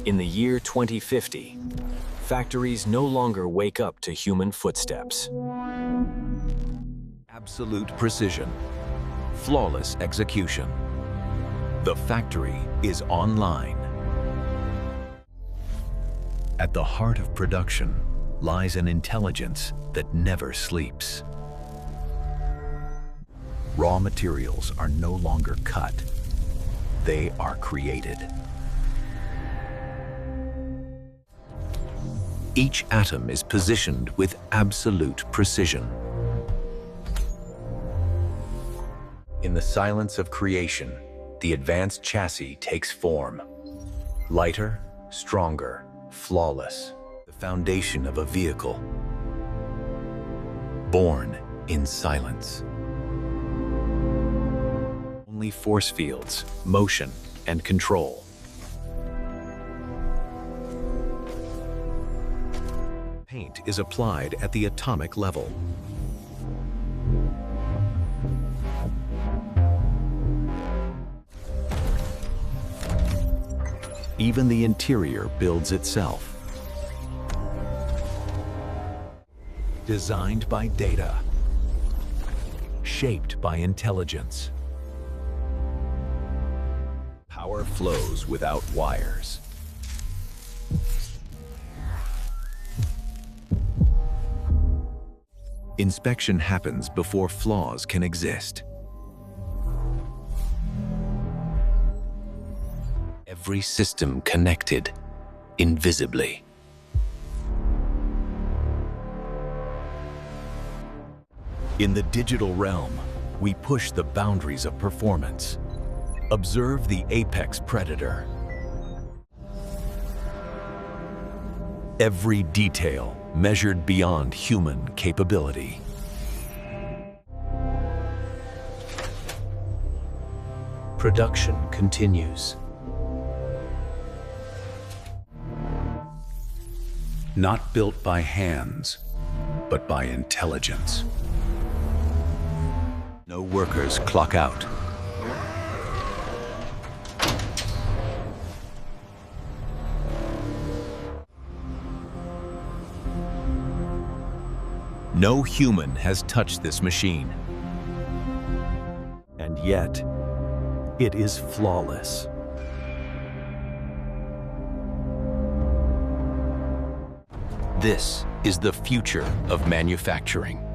In the year 2050, factories no longer wake up to human footsteps. Absolute precision, flawless execution. The factory is online. At the heart of production lies an intelligence that never sleeps. Raw materials are no longer cut. They are created. Each atom is positioned with absolute precision. In the silence of creation, the advanced chassis takes form. Lighter, stronger, flawless. The foundation of a vehicle. Born in silence. Only force fields, motion, and control. Paint is applied at the atomic level. Even the interior builds itself. Designed by data. Shaped by intelligence. Power flows without wires. Inspection happens before flaws can exist. Every system connected, invisibly. In the digital realm, we push the boundaries of performance. Observe the apex predator. Every detail measured beyond human capability. Production continues. Not built by hands, but by intelligence. No workers clock out. No human has touched this machine. And yet, it is flawless. This is the future of manufacturing.